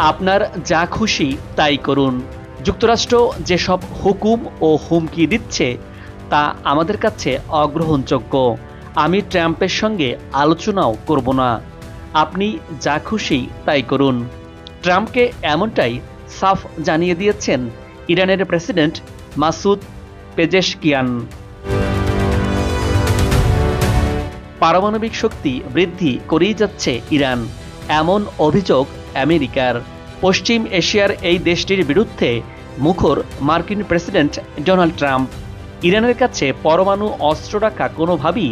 আপনার যা খুশি তাই করুন। যুক্তরাষ্ট্র যেসব হুকুম ও হুমকি দিচ্ছে তা আমাদের কাছে অগ্রহণযোগ্য। আমি ট্রাম্পের সঙ্গে আলোচনাও করব না। আপনি যা খুশি তাই করুন। ট্রাম্পকে এমনটাই সাফ জানিয়ে দিয়েছেন ইরানের প্রেসিডেন্ট মাসুদ পেজেশকিয়ান। পারমাণবিক শক্তি বৃদ্ধি করেই যাচ্ছে ইরান, এমন অভিযোগ আমেরিকার। পশ্চিম এশিয়ার এই দেশটির বিরুদ্ধে মুখর মার্কিন প্রেসিডেন্ট ডোনাল্ড ট্রাম্প। ইরানের কাছে পরমাণু অস্ত্র রাখা কোনোভাবেই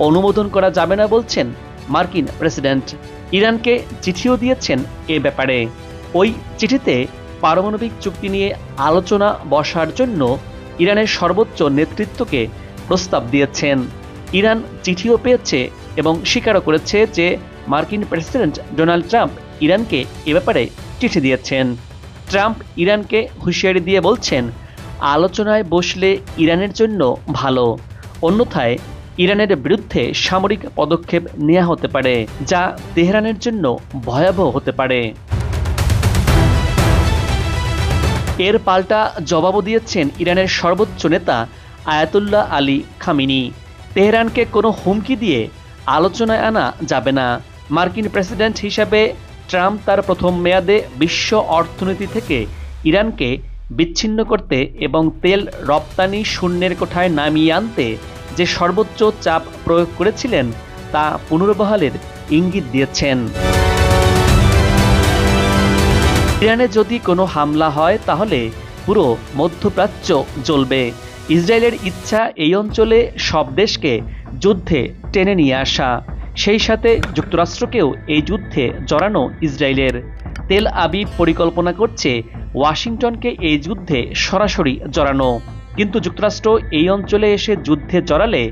অনুমোদন করা যাবে না বলছেন মার্কিন প্রেসিডেন্ট। ইরানকে চিঠিও দিয়েছেন এ ব্যাপারে। ওই চিঠিতে পারমাণবিক চুক্তি নিয়ে আলোচনা বসার জন্য ইরানের সর্বোচ্চ নেতৃত্বকে প্রস্তাব দিয়েছেন। ইরান চিঠিও পেয়েছে এবং স্বীকারও করেছে যে মার্কিন প্রেসিডেন্ট ডোনাল্ড ট্রাম্প ইরানকে এ ব্যাপারে চিঠি দিয়েছেন। ট্রাম্প ইরানকে হুঁশিয়ারি দিয়ে বলছেন, আলোচনায় বসলে ইরানের জন্য ভালো, অন্যথায় ইরানের বিরুদ্ধে সামরিক পদক্ষেপ নেওয়া হতে পারে, যা তেহরানের জন্য ভয়াবহ হতে পারে। এর পাল্টা জবাবও দিয়েছেন ইরানের সর্বোচ্চ নেতা আয়াতুল্লাহ আলী খামিনি। তেহরানকে কোনো হুমকি দিয়ে আলোচনায় আনা যাবে না। মার্কিন প্রেসিডেন্ট হিসাবে ট্রাম্প তার প্রথম মেয়াদে বিশ্ব অর্থনীতি থেকে ইরানকে বিচ্ছিন্ন করতে এবং তেল রপ্তানি শূন্যের কোঠায় নামিয়ে আনতে যে সর্বোচ্চ চাপ প্রয়োগ করেছিলেন তা পুনর্বহালের ইঙ্গিত দিয়েছেন। ইরানে যদি কোনো হামলা হয় তাহলে পুরো মধ্যপ্রাচ্য জ্বলবে। ইসরায়েলের ইচ্ছা এই অঞ্চলে সব দেশকে যুদ্ধে টেনে নিয়ে আসা, সেই সাথে যুক্তরাষ্ট্রকেও এই যুদ্ধে জড়ানো ইসরায়েলের। তেল আবিব পরিকল্পনা করছে ওয়াশিংটনকে এই যুদ্ধে সরাসরি জড়ানো, কিন্তু যুক্তরাষ্ট্র এই অঞ্চলে এসে যুদ্ধে জড়ালে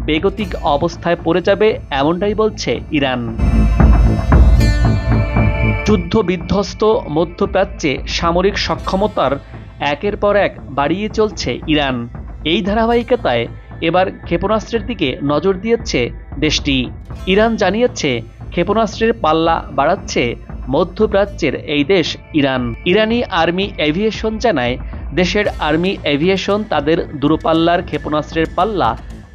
বেগতিক অবস্থায় পড়ে যাবে, এমনটাই বলছে ইরান। যুদ্ধ বিধ্বস্ত মধ্যপ্রাচ্যে সামরিক সক্ষমতার একের পর এক বাড়িয়ে চলছে ইরান। এই ধারাবাহিকতায় এবার ক্ষেপণাস্ত্রের দিকে নজর দিয়েছে দেশটি। ইরান জানিয়েছে ক্ষেপণাস্ত্রের পাল্লা বাড়াচ্ছে মধ্যপ্রাচ্যের এই দেশ ইরান। ইরানি আর্মি এভিয়েশন জানায়, দেশের আর্মি এভিয়েশন তাদের দূরপাল্লার ক্ষেপণাস্ত্রের পাল্লা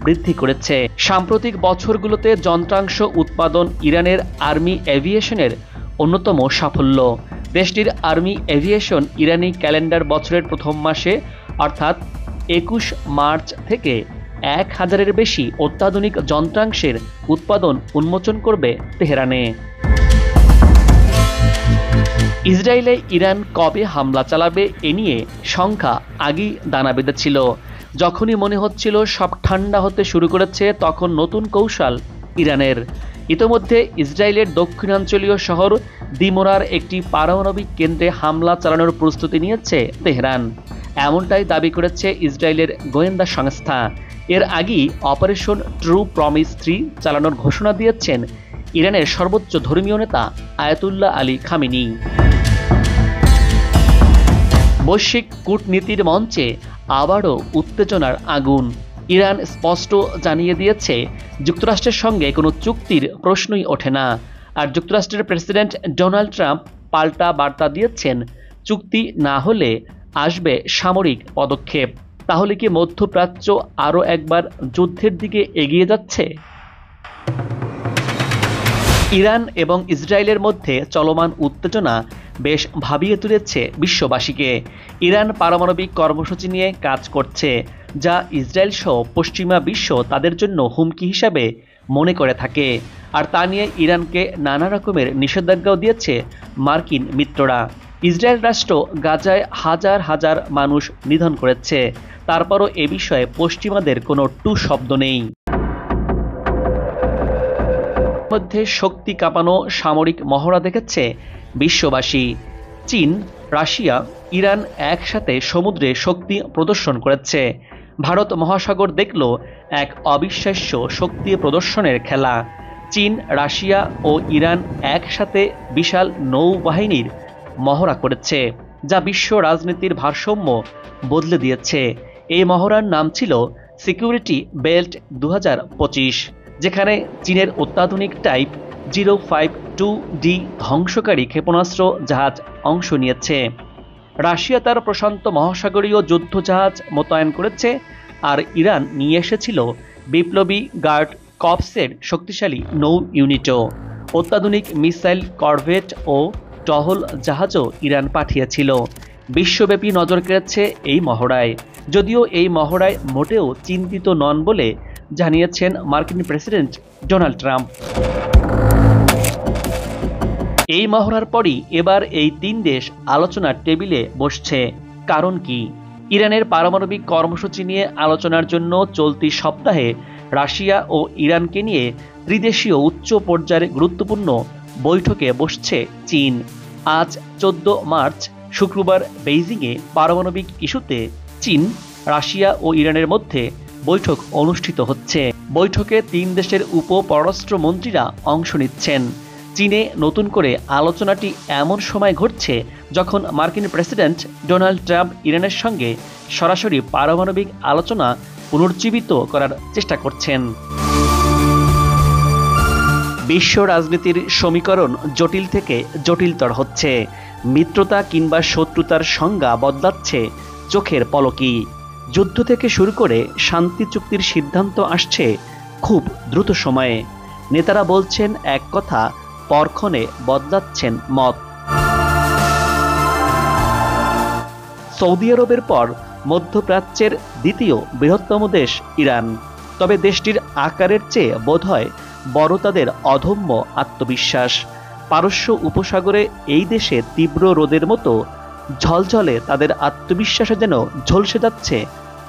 বৃদ্ধি করেছে। সাম্প্রতিক বছরগুলোতে যন্ত্রাংশ উৎপাদন ইরানের আর্মি এভিয়েশনের অন্যতম সাফল্য। দেশটির আর্মি এভিয়েশন ইরানি ক্যালেন্ডার বছরের প্রথম মাসে অর্থাৎ 21 মার্চ থেকে 1000-এর বেশি অত্যাধুনিক যন্ত্রাংশের উৎপাদন উন্মোচন করবে তেহরানে। ইসরায়েলে ইরান কবে হামলা চালাবে এ নিয়ে সংখ্যা আগেই দানা বেঁধেছিল। যখনই মনে হচ্ছিল সব ঠান্ডা হতে শুরু করেছে, তখন নতুন কৌশল ইরানের। ইতোমধ্যে ইসরায়েলের দক্ষিণাঞ্চলীয় শহর দিমোরার একটি পারমাণবিক কেন্দ্রে হামলা চালানোর প্রস্তুতি নিয়েছে তেহরান, এমনটাই দাবি করেছে ইসরায়েলের গোয়েন্দা সংস্থা। এর আগেই অপারেশন ট্রু প্রমিস 3 চালানোর ঘোষণা দিয়েছেন ইরানের সর্বোচ্চ ধর্মীয় নেতা আয়াতুল্লাহ আলী খামিনি। বৈশ্বিক কূটনীতির মঞ্চে আবারও উত্তেজনার আগুন। ইরান স্পষ্ট জানিয়ে দিয়েছে যুক্তরাষ্ট্রের সঙ্গে কোনো চুক্তির প্রশ্নই ওঠে না। আর যুক্তরাষ্ট্রের প্রেসিডেন্ট ডোনাল্ড ট্রাম্প পাল্টা বার্তা দিয়েছেন, চুক্তি না হলে আসবে সামরিক পদক্ষেপ। তাহলে কি মধ্যপ্রাচ্য আরও একবার যুদ্ধের দিকে এগিয়ে যাচ্ছে? ইরান এবং ইসরায়েলের মধ্যে চলমান উত্তেজনা বেশ ভাবিয়ে তুলেছে বিশ্ববাসীকে। ইরান পারমাণবিক কর্মসূচি নিয়ে কাজ করছে, যা ইসরায়েল সহ পশ্চিমা বিশ্ব তাদের জন্য হুমকি হিসাবে মনে করে থাকে। আর তা নিয়ে ইরানকে নানা রকমের নিষেধাজ্ঞাও দিয়েছে মার্কিন মিত্ররা। ইসরায়েল রাষ্ট্র গাজায় হাজার হাজার মানুষ নিধন করেছে, তারপরও এ বিষয়ে পশ্চিমাদের কোনো টু শব্দ নেই। মধ্যে শক্তি কাঁপানো সামরিক মহড়া দেখেছে বিশ্ববাসী। চীন, রাশিয়া, ইরান একসাথে সমুদ্রে শক্তি প্রদর্শন করেছে। ভারত মহাসাগর দেখল এক অবিশ্বাস্য শক্তি প্রদর্শনের খেলা। চীন, রাশিয়া ও ইরান একসাথে বিশাল নৌবাহিনীর মহড়া করেছে, যা বিশ্ব রাজনীতির ভারসাম্য বদলে দিয়েছে। এই মহড়ার নাম ছিল সিকিউরিটি বেল্ট 2025, যেখানে চীনের অত্যাধুনিক টাইপ 052D ধ্বংসকারী ক্ষেপণাস্ত্র জাহাজ অংশ নিয়েছে। রাশিয়া তার প্রশান্ত মহাসাগরীয় যুদ্ধ জাহাজ মোতায়েন করেছে, আর ইরান নিয়ে এসেছিল বিপ্লবী গার্ড কর্পসের শক্তিশালী নৌ ইউনিটও। অত্যাধুনিক মিসাইল, করভেট ও টহল জাহাজও ইরান পাঠিয়েছিল। বিশ্বব্যাপী নজর কেড়েছে এই মহড়ায়, যদিও এই মহড়ায় মোটেও চিন্তিত নন বলে জানিয়েছেন মার্কিন প্রেসিডেন্ট ডোনাল্ড ট্রাম্প। এই মহড়ার পরই এবার এই তিন দেশ আলোচনার টেবিলে বসছে। কারণ কি? ইরানের পারমাণবিক কর্মসূচি নিয়ে আলোচনার জন্য চলতি সপ্তাহে রাশিয়া ও ইরানকে নিয়ে ত্রিদেশীয় উচ্চ পর্যায়ের গুরুত্বপূর্ণ বৈঠকে বসছে চীন। আজ 14 মার্চ শুক্রবার বেইজিংয়ে পারমাণবিক ইস্যুতে চীন, রাশিয়া ও ইরানের মধ্যে বৈঠক অনুষ্ঠিত হচ্ছে। বৈঠকে তিন দেশের উপ পররাষ্ট্রমন্ত্রীরা অংশ নিচ্ছেন। চীনে নতুন করে আলোচনাটি এমন সময় ঘটছে যখন মার্কিন প্রেসিডেন্ট ডোনাল্ড ট্রাম্প ইরানের সঙ্গে সরাসরি পারমাণবিক আলোচনা পুনর্জীবিত করার চেষ্টা করছেন। বিশ্ব রাজনীতির সমীকরণ জটিল থেকে জটিলতর হচ্ছে। মিত্রতা কিংবা শত্রুতার সংজ্ঞা বদলাচ্ছে চোখের পলকেই। যুদ্ধ থেকে শুরু করে শান্তি চুক্তির সিদ্ধান্ত আসছে খুব দ্রুত সময়ে। নেতারা বলছেন এক কথা, পরক্ষণে বদলাচ্ছেন মত। সৌদি আরবের পর মধ্যপ্রাচ্যের দ্বিতীয় বৃহত্তম দেশ ইরান। তবে দেশটির আকারের চেয়ে বোধহয় বড় তাদের অদম্য আত্মবিশ্বাস। পারস্য উপসাগরে এই দেশে তীব্র রোদের মতো ঝলঝলে তাদের আত্মবিশ্বাসে যেন ঝলসে যাচ্ছে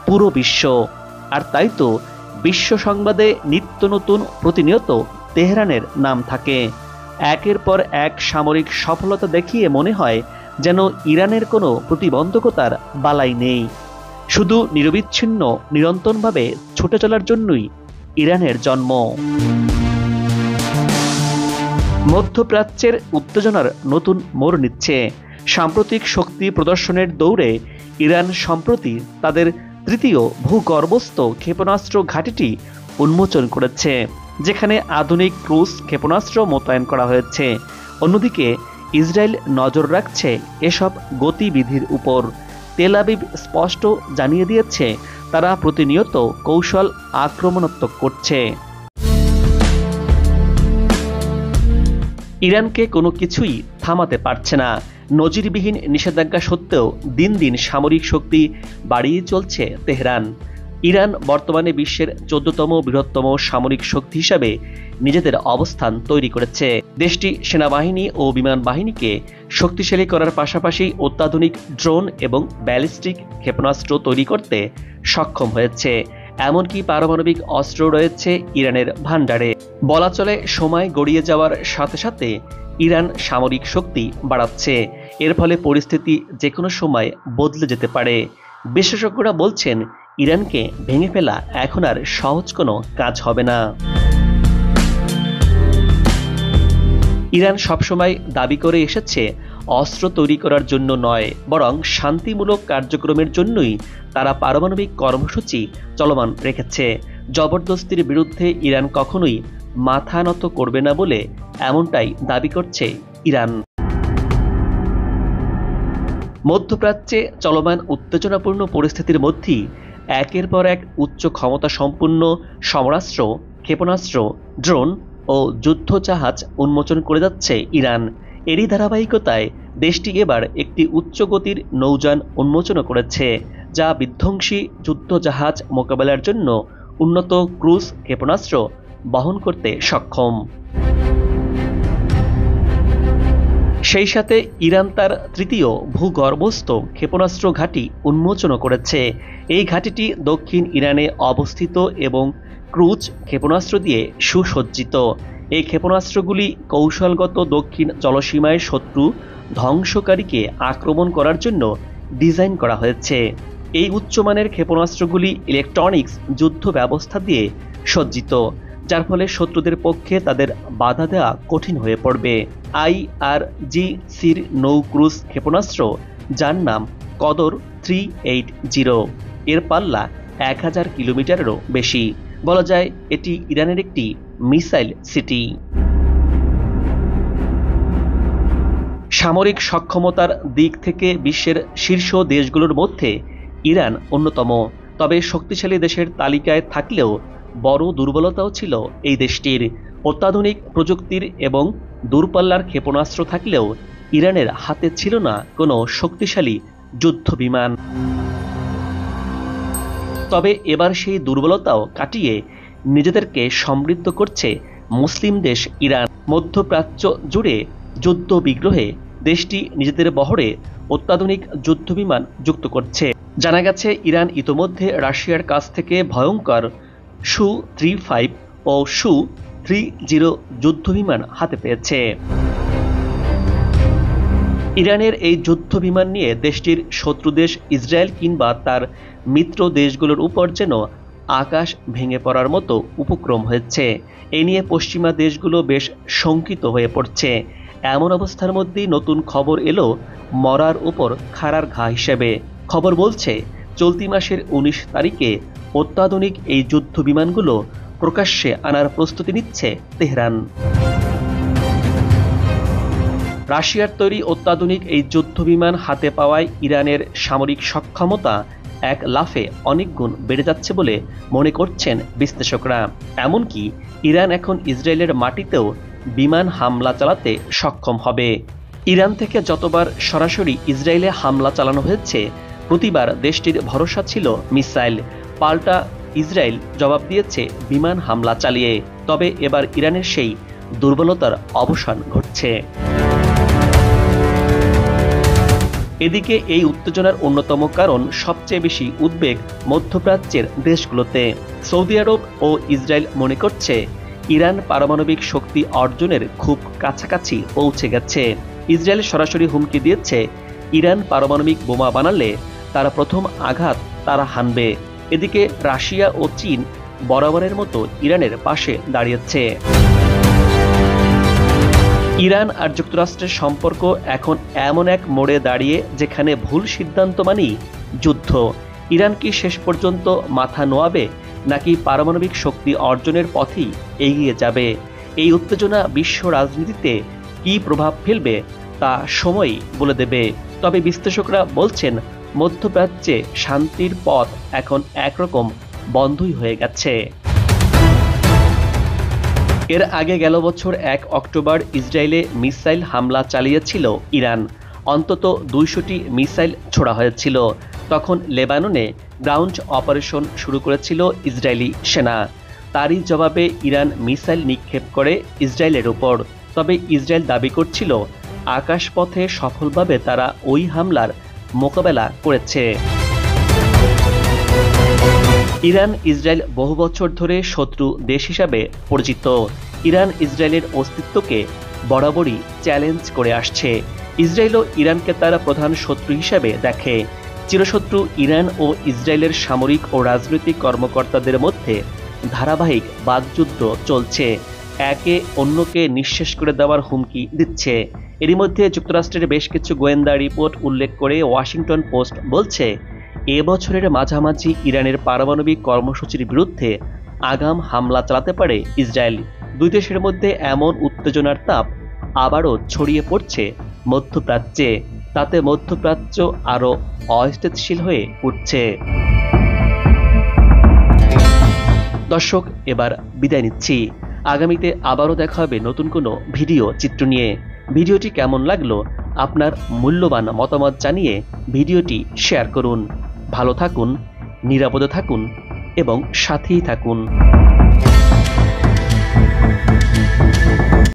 পুরো বিশ্ব। আর তাই তো বিশ্ব সংবাদে নিত্য নতুন প্রতিনিয়ত তেহরানের নাম থাকে। একের পর এক সামরিক সফলতা দেখিয়ে মনে হয় যেন ইরানের কোনো প্রতিবন্ধকতার বালাই নেই। শুধু নিরবিচ্ছিন্ন নিরন্তরভাবে ছুটে চলার জন্যই ইরানের জন্ম। মধ্যপ্রাচ্যের উত্তেজনার নতুন মোড় নিচ্ছে। সাম্প্রতিক শক্তি প্রদর্শনের দৌড়ে ইরান সম্প্রতি তাদের তৃতীয় ভূগর্ভস্থ ক্ষেপণাস্ত্র ঘাঁটিটি উন্মোচন করেছে, যেখানে আধুনিক ক্রুজ ক্ষেপণাস্ত্র মোতায়েন করা হয়েছে। অন্যদিকে ইসরায়েল নজর রাখছে এসব গতিবিধির উপর। তেল আবিব স্পষ্ট জানিয়ে দিয়েছে তারা প্রতিনিয়ত কৌশল আক্রমণাত্মক করছে। ইরানকে কোনো কিছুই থামাতে পারছে না। নজিরবিহীন নিষেধাজ্ঞা সত্ত্বেও দিন দিন সামরিক শক্তি বাড়িয়ে চলছে তেহরান। ইরান বর্তমানে বিশ্বের 14তম বৃহত্তম সামরিক শক্তি হিসাবে নিজেদের অবস্থান তৈরি করেছে। দেশটি সেনাবাহিনী ও বিমান বাহিনীকে শক্তিশালী করার পাশাপাশি অত্যাধুনিক ড্রোন এবং ব্যালিস্টিক ক্ষেপণাস্ত্র তৈরি করতে সক্ষম হয়েছে। এমনকি পারমাণবিক অস্ত্র রয়েছে ইরানের ভান্ডারে। বলা চলে সময় গড়িয়ে যাওয়ার সাথে সাথে ইরান সামরিক শক্তি বাড়াচ্ছে। এর ফলে পরিস্থিতি যে কোনো সময় বদলে যেতে পারে। বিশেষজ্ঞরা বলছেন ইরানকে ভেঙে ফেলা এখন আর সহজ কোনো কাজ হবে না। ইরান সবসময় দাবি করে এসেছে অস্ত্র তৈরি করার জন্য নয়, বরং শান্তিমূলক কার্যক্রমের জন্যই তারা পারমাণবিক কর্মসূচি চলমান রেখেছে। জবরদস্তির বিরুদ্ধে ইরান কখনোই মাথা নত করবে না বলে এমনটাই দাবি করছে ইরান। মধ্যপ্রাচ্যে চলমান উত্তেজনাপূর্ণ পরিস্থিতির মধ্যেই একের পর এক উচ্চ ক্ষমতা সম্পন্ন সমরাস্ত্র, ক্ষেপণাস্ত্র, ড্রোন ও যুদ্ধজাহাজ উন্মোচন করে যাচ্ছে ইরান। এরই ধারাবাহিকতায় দেশটি এবার একটি উচ্চ গতির নৌযান উন্মোচন করেছে, যা বিধ্বংসী যুদ্ধজাহাজ মোকাবেলার জন্য উন্নত ক্রুজ ক্ষেপণাস্ত্র বহন করতে সক্ষম। সেই সাথে ইরান তার তৃতীয় ভূগর্ভস্থ ক্ষেপণাস্ত্র ঘাঁটি উন্মোচন করেছে। এই ঘাঁটিটি দক্ষিণ ইরানে অবস্থিত এবং ক্রুজ ক্ষেপণাস্ত্র দিয়ে সুসজ্জিত। এই ক্ষেপণাস্ত্রগুলি কৌশলগত দক্ষিণ জলসীমায় শত্রু ধ্বংসকারীকে আক্রমণ করার জন্য ডিজাইন করা হয়েছে। এই উচ্চমানের ক্ষেপণাস্ত্রগুলি ইলেকট্রনিক্স যুদ্ধ ব্যবস্থা দিয়ে সজ্জিত, যার ফলে শত্রুদের পক্ষে তাদের বাধা দেওয়া কঠিন হয়ে পড়বে। IRGCর নৌ ক্রুজ ক্ষেপণাস্ত্র, যার নাম কদর 380, এর পাল্লা 1000 কিলোমিটারেরও বেশি। বলা যায় এটি ইরানের একটি মিসাইল সিটি। সামরিক সক্ষমতার দিক থেকে বিশ্বের শীর্ষ দেশগুলোর মধ্যে ইরান অন্যতম। তবে শক্তিশালী দেশের তালিকায় থাকলেও বড় দুর্বলতাও ছিল এই দেশটির। অত্যাধুনিক প্রযুক্তির এবং দূরপাল্লার ক্ষেপণাস্ত্র থাকলেও ইরানের হাতে ছিল না কোনো শক্তিশালী যুদ্ধ বিমান। তবে এবার সেই দুর্বলতাও কাটিয়ে নিজেদেরকে সমৃদ্ধ করছে মুসলিম দেশ ইরান। মধ্যপ্রাচ্য জুড়ে যুদ্ধ বিগ্রহে দেশটি নিজেদের বহরে অত্যাধুনিক যুদ্ধবিমান যুক্ত করছে। জানা গেছে ইরান ইতোমধ্যে রাশিয়ার কাছ থেকে ভয়ঙ্কর সু-35 ও সু-30 যুদ্ধবিমান হাতে পেয়েছে। ইরানের এই যুদ্ধবিমান নিয়ে দেশটির শত্রু দেশ ইসরায়েল কিংবা তার মিত্র দেশগুলোর উপর যেন আকাশ ভেঙে পড়ার মতো উপক্রম হয়েছে। এ নিয়ে পশ্চিমা দেশগুলো বেশ শঙ্কিত হয়ে পড়ছে। এমন অবস্থার মধ্যেই নতুন খবর এলো মরার উপর খাড়ার ঘা হিসেবে। খবর বলছে চলতি মাসের 19 তারিখে অত্যাধুনিক এই যুদ্ধ বিমানগুলো প্রকাশ্যে আনার প্রস্তুতি নিচ্ছে তেহরান। রাশিয়ার তৈরি অত্যাধুনিক এই যুদ্ধ বিমান হাতে পাওয়ায় ইরানের সামরিক সক্ষমতা এক লাফে অনেক গুণ বেড়ে যাচ্ছে বলে মনে করছেন বিশ্লেষকরা। এমনকি ইরান এখন ইসরায়েলের মাটিতেও বিমান হামলা চালাতে সক্ষম হবে। ইরান থেকে যতবার সরাসরি ইসরায়েলে হামলা চালানো হয়েছে প্রতিবার দেশটির ভরসা ছিল মিসাইল। পাল্টা ইসরায়েল জবাব দিয়েছে বিমান হামলা চালিয়ে। তবে এবার ইরানের সেই দুর্বলতার অবসান ঘটছে। এদিকে এই উত্তেজনার অন্যতম কারণ সবচেয়ে বেশি উদ্বেগ মধ্যপ্রাচ্যের দেশগুলোতে। সৌদি আরব ও ইসরায়েল মনে করছে ইরান পারমাণবিক শক্তি অর্জনের খুব কাছাকাছি পৌঁছে গেছে। ইসরায়েল সরাসরি হুমকি দিয়েছে ইরান পারমাণবিক বোমা বানালে তার প্রথম আঘাত তারা হানবে। এদিকে রাশিয়া ও চীন বরাবরের মতো ইরানের পাশে দাঁড়িয়েছে। ইরান আর যুক্তরাষ্ট্রের সম্পর্ক এখন এমন এক মোড়ে দাঁড়িয়ে যেখানে ভুল সিদ্ধান্ত মানেই যুদ্ধ। ইরান কি শেষ পর্যন্ত মাথা নোয়াবে নাকি পারমাণবিক শক্তি অর্জনের পথেই এগিয়ে যাবে? এই উত্তেজনা বিশ্ব রাজনীতিতে কী প্রভাব ফেলবে তা সময়ই বলে দেবে। তবে বিশ্লেষকরা বলছেন মধ্যপ্রাচ্যে শান্তির পথ এখন একরকম বন্ধই হয়ে গেছে। এর আগে গেল বছর 1 অক্টোবর ইসরায়েলে মিসাইল হামলা চালিয়েছিল ইরান। অন্তত 200টি মিসাইল ছোড়া হয়েছিল। তখন লেবাননে গ্রাউন্ড অপারেশন শুরু করেছিল ইসরায়েলি সেনা। তারই জবাবে ইরান মিসাইল নিক্ষেপ করে ইসরায়েলের উপর। তবে ইসরায়েল দাবি করছিল আকাশপথে সফলভাবে তারা ওই হামলার মোকাবেলা করেছে। ইরান ইসরায়েল বহু বছর ধরে শত্রু দেশ হিসাবে পরিচিত। ইরান ইসরায়েলের অস্তিত্বকে বরাবরই চ্যালেঞ্জ করে আসছে। ইসরায়েলও ইরানকে তার প্রধান শত্রু হিসাবে দেখে। চিরশত্রু ইরান ও ইসরায়েলের সামরিক ও রাজনৈতিক কর্মকর্তাদের মধ্যে ধারাবাহিক বাকযুদ্ধ চলছে। একে অন্যকে নিঃশেষ করে দেওয়ার হুমকি দিচ্ছে। এরই মধ্যে যুক্তরাষ্ট্রের বেশ কিছু গোয়েন্দা রিপোর্ট উল্লেখ করে ওয়াশিংটন পোস্ট বলছে এবছরের মাঝামাঝি ইরানের পারমাণবিক কর্মসূচির বিরুদ্ধে আগাম হামলা চালাতে পারে ইসরায়েল। দুই দেশের মধ্যে এমন উত্তেজনার তাপ আবারও ছড়িয়ে পড়ছে মধ্যপ্রাচ্যে। তাতে মধ্যপ্রাচ্য আরও অস্থিতিশীল হয়ে উঠছে। দর্শক, এবার বিদায় নিচ্ছি। আগামীতে আবারও দেখা হবে নতুন কোনো ভিডিও চিত্র নিয়ে। ভিডিওটি কেমন লাগলো আপনার মূল্যবান মতামত জানিয়ে ভিডিওটি শেয়ার করুন। ভালো থাকুন, নিরাপদে থাকুন এবং সাথেই থাকুন।